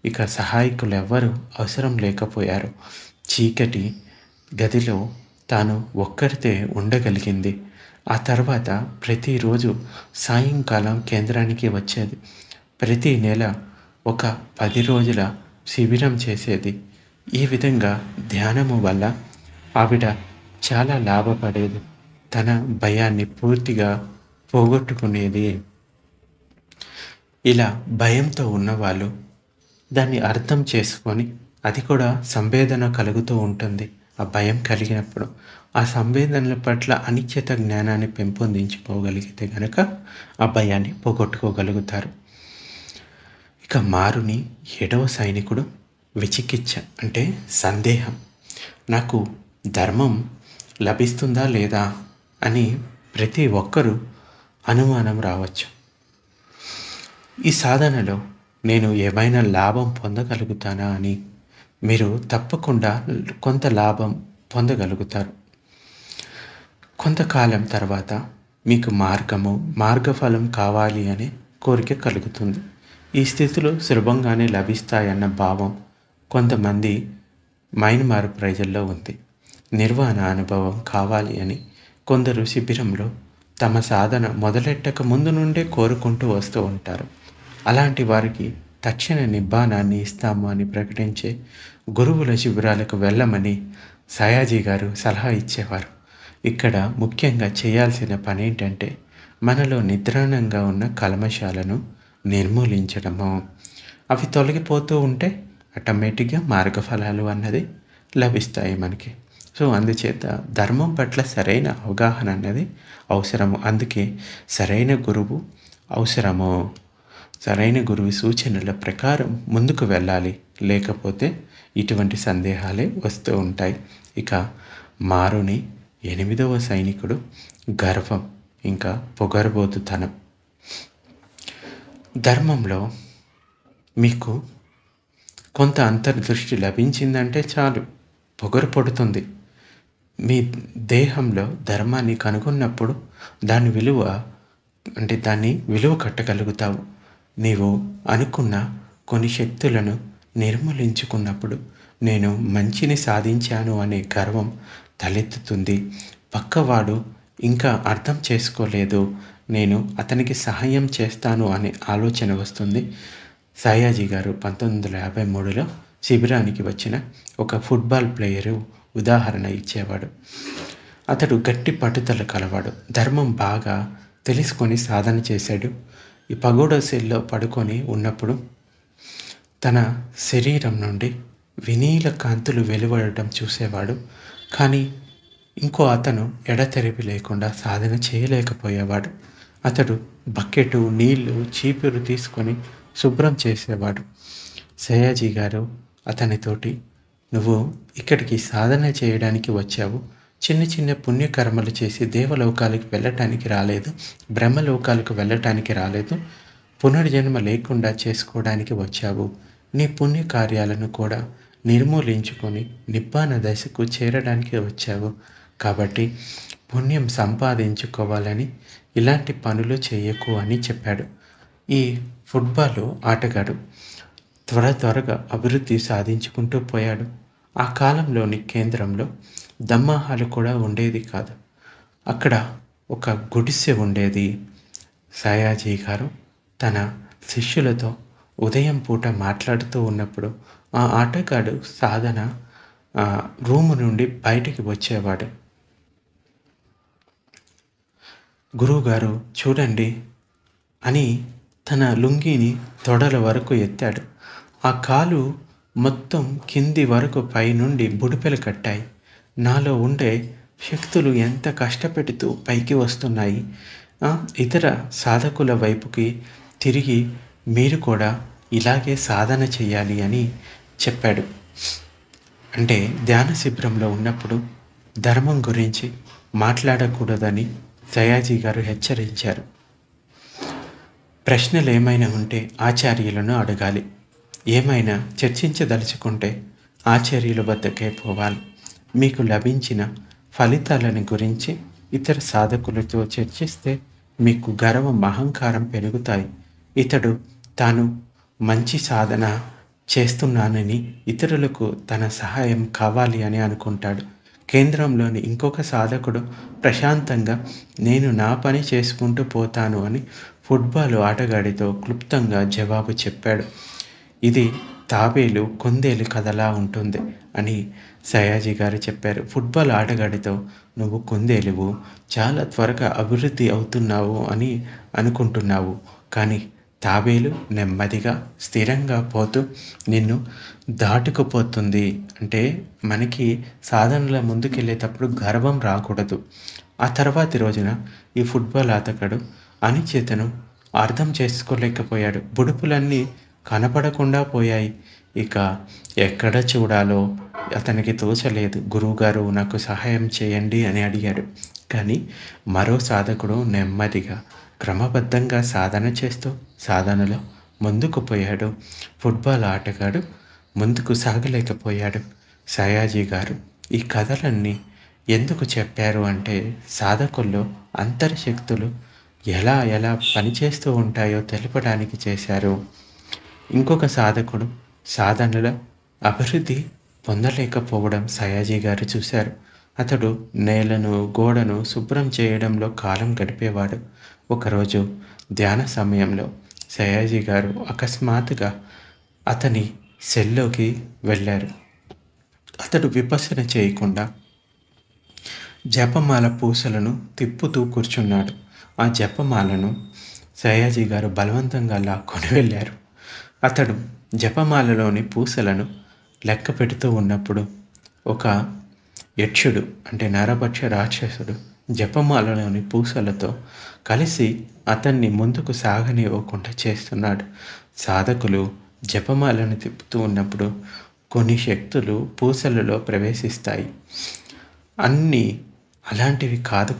ఇక సహాయకులు ఎవ్వరూ అవసరం లేకపోయారు. చీకటి గదిలో తాను ఒక్కరితే ఉండగలిగింది. ఆ తర్వాత ప్రతిరోజు సాయంకాలం కేంద్రానికి వచ్చేది. ప్రతి నెల ఒక 10 రోజుల శిబిరం చేసేది. ఈ విధంగా ధ్యానము వల్ల ఆవిడ చాలా లాభపడేది. తన భయాన్ని పూర్తిగా పోగొట్టుకునేది. ఇలా భయంతో ఉన్నవాళ్ళు దాన్ని అర్థం చేసుకొని, అది కూడా సంవేదన కలుగుతూ ఉంటుంది. ఆ భయం కలిగినప్పుడు ఆ సంవేదనల పట్ల అనిశ్చిత జ్ఞానాన్ని పెంపొందించుకోగలిగితే కనుక ఆ భయాన్ని పోగొట్టుకోగలుగుతారు. ఇక మారుని 7వ సైనికుడు విచికిత్స, సందేహం. నాకు ధర్మం లభిస్తుందా లేదా అని ప్రతి ఒక్కరూ అనుమానం రావచ్చు. ఈ సాధనలో నేను ఏమైనా లాభం పొందగలుగుతానా అని మీరు తప్పకుండా కొంత లాభం పొందగలుగుతారు. కొంతకాలం తర్వాత మీకు మార్గఫలం కావాలి అనే కోరిక కలుగుతుంది. ఈ స్థితులు సులభంగానే లభిస్తాయన్న భావం కొంతమంది మయన్మార్ ప్రజల్లో ఉంది. నిర్వాణ అనుభవం కావాలి అని కొందరు శిబిరంలో తమ సాధన మొదలెట్టక ముందు నుండే కోరుకుంటూ వస్తూ ఉంటారు. అలాంటి వారికి తక్షణ నిబ్బానాన్ని ఇస్తాము అని ప్రకటించే గురువుల శిబిరాలకు వెళ్ళమని సయాజీ గారు సలహా ఇచ్చేవారు. ఇక్కడ ముఖ్యంగా చేయాల్సిన పని ఏంటంటే మనలో నిద్రాణంగా ఉన్న కల్మషాలను నిర్మూలించడము. అవి తొలగిపోతూ ఉంటే ఆటోమేటిక్గా మార్గఫలాలు అన్నది లభిస్తాయి మనకి. సో అందుచేత ధర్మం పట్ల సరైన అవగాహన అన్నది అవసరము. అందుకే సరైన గురువు అవసరము. సరైన గురువు సూచనల ప్రకారం ముందుకు వెళ్ళాలి, లేకపోతే ఇటువంటి సందేహాలే వస్తూ ఉంటాయి. ఇక మారుని 8వ సైనికుడు గర్వం, ఇంకా పొగరబోతుతనం. ధర్మంలో మీకు కొంత అంతర్దృష్టి లభించిందంటే చాలు, పొగరు పడుతుంది. మీ దేహంలో ధర్మాన్ని కనుగొన్నప్పుడు దాని విలువ కట్టగలుగుతావు. నీవు అనుకున్న కొన్ని శక్తులను నిర్మూలించుకున్నప్పుడు నేను మంచిని సాధించాను అనే గర్వం తలెత్తుతుంది. పక్కవాడు ఇంకా అర్థం చేసుకోలేదు, నేను అతనికి సహాయం చేస్తాను అనే ఆలోచన వస్తుంది. సయాజీ గారు 1953లో శిబిరానికి వచ్చిన ఒక ఫుట్బాల్ ప్లేయరు ఉదాహరణ ఇచ్చేవాడు. అతడు గట్టి పట్టుదల కలవాడు. ధర్మం బాగా తెలుసుకొని సాధన చేశాడు. ఈ పగోడా సెల్లో పడుకొని ఉన్నప్పుడు తన శరీరం నుండి వినీల కాంతులు వెలువడటం చూసేవాడు. కానీ ఇంకో అతను ఎడతెరిపి లేకుండా సాధన చేయలేకపోయేవాడు. అతడు బకెటు నీళ్లు చీపురు తీసుకొని శుభ్రం చేసేవాడు. సయాజీ గారు అతనితోటి, నువ్వు ఇక్కడికి సాధన చేయడానికి వచ్చావు, చిన్న చిన్న పుణ్యకర్మలు చేసి దేవలోకాలకు వెళ్ళటానికి రాలేదు, బ్రహ్మలోకాలకు వెళ్ళటానికి రాలేదు, పునర్జన్మ లేకుండా చేసుకోవడానికి వచ్చావు. నీ పుణ్యకార్యాలను కూడా నిర్మూలించుకొని నిబ్బాన దశకు చేరడానికి వచ్చావు. కాబట్టి పుణ్యం సంపాదించుకోవాలని ఇలాంటి పనులు చేయకు అని చెప్పాడు. ఈ ఫుట్బాల్ ఆటగాడు త్వరగా అభివృద్ధి సాధించుకుంటూ పోయాడు. ఆ కాలంలోని కేంద్రంలో దమ్మాహాలు కూడా ఉండేది కాదు. అక్కడ ఒక గుడిసె ఉండేది. సయాజీ గారు తన శిష్యులతో ఉదయం పూట మాట్లాడుతూ ఉన్నప్పుడు ఆ ఆటగాడు సాధన రూము నుండి బయటికి వచ్చేవాడు. గురువుగారు చూడండి అని తన లుంగీని తొడల వరకు ఎత్తాడు. ఆ కాలు మొత్తం కింది వరకు పైనుండి బుడిపెలు కట్టాయి. నాలో ఉండే శక్తులు ఎంత కష్టపెడుతూ పైకి వస్తున్నాయి. ఇతర సాధకుల వైపుకి తిరిగి మీరు కూడా ఇలాగే సాధన చేయాలి అని చెప్పాడు. అంటే ధ్యాన శిబిరంలో ఉన్నప్పుడు ధర్మం గురించి మాట్లాడకూడదని సయాజీ గారు హెచ్చరించారు. ప్రశ్నలు ఏమైనా ఉంటే ఆచార్యులను అడగాలి. ఏమైనా చర్చించదలుచుకుంటే ఆచార్యుల వద్దకే పోవాలి. మీకు లభించిన ఫలితాలను గురించి ఇతర సాధకులతో చర్చిస్తే మీకు గర్వం, అహంకారం పెరుగుతాయి. ఇతడు తాను మంచి సాధన చేస్తున్నానని ఇతరులకు తన సహాయం కావాలి అని అనుకుంటాడు. కేంద్రంలోని ఇంకొక సాధకుడు ప్రశాంతంగా నేను నా పని చేసుకుంటూ పోతాను అని ఫుట్బాల్ ఆటగాడితో క్లుప్తంగా జవాబు చెప్పాడు. ఇది తాబేలు కుందేలు కథలా ఉంటుంది అని సయాజీ గారు చెప్పారు. ఫుట్బాల్ ఆటగాడితో నువ్వు కుందేలువు, చాలా త్వరగా అభివృద్ధి అవుతున్నావు అని అనుకుంటున్నావు, కానీ తాబేలు నెమ్మదిగా స్థిరంగా పోతూ నిన్ను దాటుకుపోతుంది. అంటే మనకి సాధనల ముందుకెళ్ళేటప్పుడు గర్వం రాకూడదు. ఆ తర్వాతి రోజున ఈ ఫుట్బాల్ ఆటగాడు అనిచేతను అర్థం చేసుకోలేకపోయాడు. బుడుపులన్నీ కనపడకుండా పోయాయి. ఇక ఎక్కడ చూడాలో అతనికి తోచలేదు. గురువుగారు నాకు సహాయం చేయండి అని అడిగాడు. కానీ మరో సాధకుడు నెమ్మదిగా క్రమబద్ధంగా సాధన చేస్తూ సాధనలో ముందుకు పోయాడు. ఫుట్బాల్ ఆటగాడు ముందుకు సాగలేకపోయాడు. సయాజీ గారు ఈ కథలన్నీ ఎందుకు చెప్పారు అంటే సాధకుల్లో అంతర్శక్తులు ఎలా పనిచేస్తూ ఉంటాయో తెలపడానికి చేశారు. ఇంకొక సాధకుడు సాధనల అభివృద్ధి పొందలేకపోవడం సయాజీ గారు చూశారు. అతడు నేలను, గోడను శుభ్రం చేయడంలో కాలం గడిపేవాడు. ఒకరోజు ధ్యాన సమయంలో సయాజీ గారు అకస్మాత్తుగా అతని సెల్లోకి వెళ్ళారు. అతడు విపස්සన చేయకుండా జపమాల పూసలను తిప్పుతూ కూర్చున్నాడు. ఆ జపమాలను సయాజీ గారు బలవంతంగా లాక్కొని వెళ్ళారు. అతడు జపమాలలోని పూసలను లెక్క పెడుతూ ఉన్నప్పుడు ఒక యక్షుడు అంటే నరభక్ష రాక్షసుడు జపమాలలోని పూసలతో కలిసి అతన్ని ముందుకు సాగనివ్వకుండా చేస్తున్నాడు. సాధకులు జపమాలను తిప్పుతూ ఉన్నప్పుడు కొన్ని శక్తులు పూసలలో ప్రవేశిస్తాయి. అన్నీ అలాంటివి కాదు,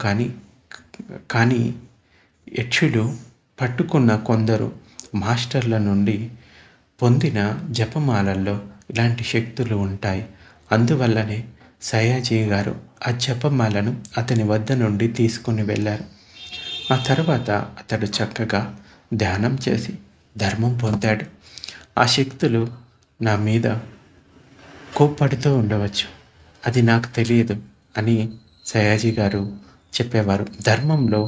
కానీ యక్షుడు పట్టుకున్న కొందరు మాస్టర్ల నుండి పొందిన జపమాలల్లో ఇలాంటి శక్తులు ఉంటాయి. అందువల్లనే సయాజీ గారు ఆ జపమాలను అతని వద్ద నుండి తీసుకుని వెళ్ళారు. ఆ తర్వాత అతడు చక్కగా ధ్యానం చేసి ధర్మం పొందాడు. ఆ శక్తులు నా మీద కోప్పడుతూ ఉండవచ్చు, అది నాకు తెలియదు అని సయాజీ గారు చెప్పేవారు. ధర్మంలో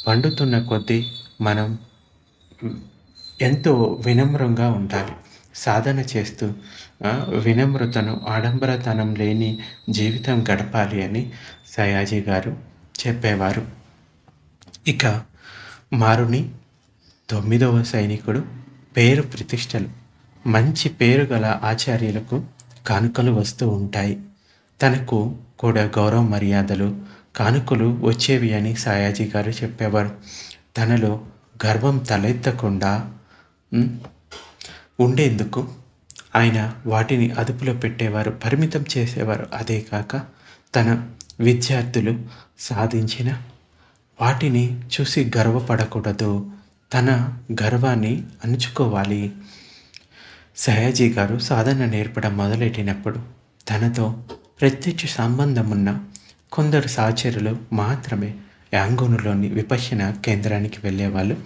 పండుతున్న కొద్దీ మనం ఎంతో వినమ్రంగా ఉండాలి. సాధన చేస్తూ వినమ్రతను, ఆడంబరతనం లేని జీవితం గడపాలి అని సయాజీ గారు చెప్పేవారు. ఇక మారుని 9వ సైనికుడు పేరు ప్రతిష్టలు. మంచి పేరు గల ఆచార్యులకు కానుకలు వస్తూ ఉంటాయి. తనకు కూడా గౌరవ మర్యాదలు, కానుకలు వచ్చేవి అని సయాజీ గారు చెప్పేవారు. తనలో గర్వం తలెత్తకుండా ఉండేందుకు ఆయన వాటిని అదుపులో పెట్టేవారు, పరిమితం చేసేవారు. అదే కాక తన విద్యార్థులు సాధించిన వాటిని చూసి గర్వపడకూడదు, తన గర్వాన్ని అణుచుకోవాలి. సయాజీ గారు సాధన నేర్పడం మొదలెట్టినప్పుడు తనతో ప్రత్యక్ష సంబంధమున్న కొందరు సహచరులు మాత్రమే యాంగూనులోని విపశ్యన కేంద్రానికి వెళ్ళేవాళ్ళు.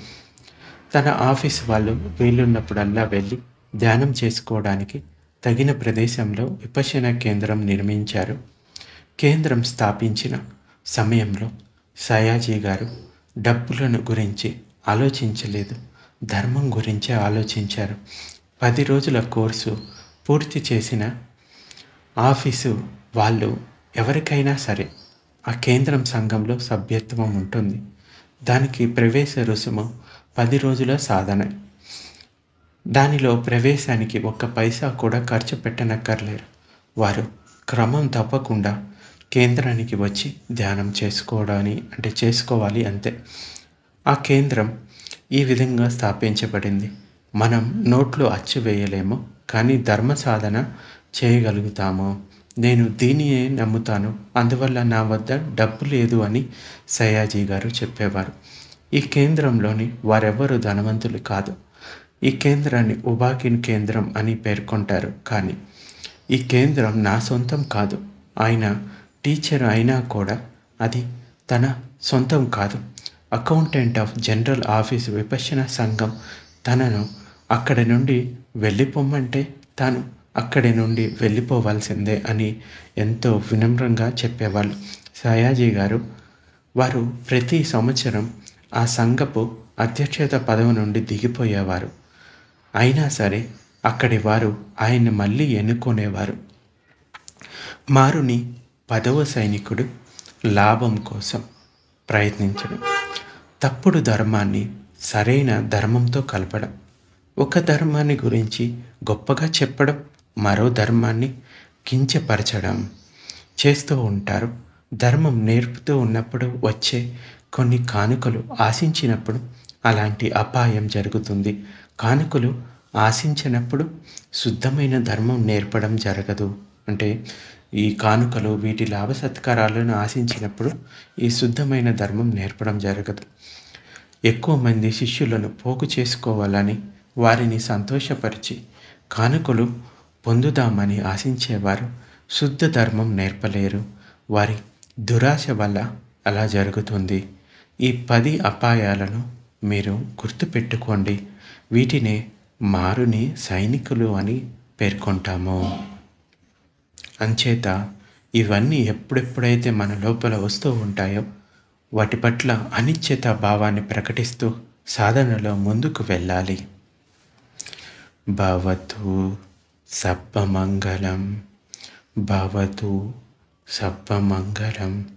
తన ఆఫీస్ వాళ్ళు వీలున్నప్పుడల్లా వెళ్ళి ధ్యానం చేసుకోవడానికి తగిన ప్రదేశంలో విపశ్యన కేంద్రం నిర్మించారు. కేంద్రం స్థాపించిన సమయంలో సయాజీ గారు డబ్బులను గురించి ఆలోచించలేదు, ధర్మం గురించే ఆలోచించారు. 10 రోజుల కోర్సు పూర్తి చేసిన ఆఫీసు వాళ్ళు ఎవరికైనా సరే ఆ కేంద్రం సంఘంలో సభ్యత్వం ఉంటుంది. దానికి ప్రవేశ రుసుము 10 రోజుల సాధన. దానిలో ప్రవేశానికి ఒక్క పైసా కూడా ఖర్చు పెట్టనక్కర్లేరు. వారు క్రమం తప్పకుండా కేంద్రానికి వచ్చి ధ్యానం చేసుకోవాలి అంతే. ఆ కేంద్రం ఈ విధంగా స్థాపించబడింది. మనం నోట్లో అచ్చు వేయలేము, కానీ ధర్మ సాధన చేయగలుగుతాము. నేను దీనియే నమ్ముతాను, అందువల్ల నా వద్ద డబ్బు లేదు అని సయాజీ గారు చెప్పేవారు. ఈ కేంద్రంలోని వారెవ్వరూ ధనవంతులు కాదు. ఈ కేంద్రాన్ని ఉబాకిన్ కేంద్రం అని పేర్కొంటారు. కానీ ఈ కేంద్రం నా సొంతం కాదు. ఆయన టీచర్ అయినా కూడా అది తన సొంతం కాదు. Accountant of general office Vipassana సంఘం తనను అక్కడి నుండి వెళ్ళిపోమ్మంటే తాను అక్కడి నుండి వెళ్ళిపోవాల్సిందే అని ఎంతో వినమ్రంగా చెప్పేవాళ్ళు. సయాజీ గారు వారు ప్రతి సంవత్సరం ఆ సంఘపు అధ్యక్షత పదవి నుండి దిగిపోయేవారు. అయినా సరే అక్కడి వారు ఆయన్ని మళ్ళీ ఎన్నుకునేవారు. మారుని 10వ సైనికుడు లాభం కోసం ప్రయత్నించడం, తప్పుడు ధర్మాన్ని సరైన ధర్మంతో కలపడం, ఒక ధర్మాన్ని గురించి గొప్పగా చెప్పడం, మరో ధర్మాన్ని కించపరచడం చేస్తూ ఉంటారు. ధర్మం నేర్పుతూ ఉన్నప్పుడు వచ్చే కొన్ని కానుకలు ఆశించినప్పుడు అలాంటి అపాయం జరుగుతుంది. కానుకలు ఆశించినప్పుడు శుద్ధమైన ధర్మం నేర్పడం జరగదు. అంటే ఈ కానుకలు, వీటి లాభ సత్కారాలను ఆశించినప్పుడు ఈ శుద్ధమైన ధర్మం నేర్పడం జరగదు. ఎక్కువ మంది శిష్యులను పోగు చేసుకోవాలని, వారిని సంతోషపరిచి కానుకలు పొందుదామని ఆశించేవారు శుద్ధ ధర్మం నేర్పలేరు. వారి దురాశ వల్ల అలా జరుగుతుంది. ఈ 10 అపాయాలను మీరు గుర్తుపెట్టుకోండి. వీటినే మారుని సైనికులు అని పేర్కొంటాము. అంచేత ఇవన్నీ ఎప్పుడెప్పుడైతే మన లోపల వస్తూ ఉంటాయో వాటి పట్ల అనిశ్చిత భావాన్ని ప్రకటిస్తూ సాధనలో ముందుకు వెళ్ళాలి. భవతు సర్వమంగళం, భవతు సర్వమంగళం,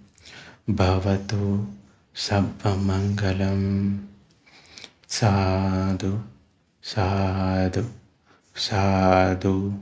భవతు సర్వమంగళం. సాధు సాధు సాధు.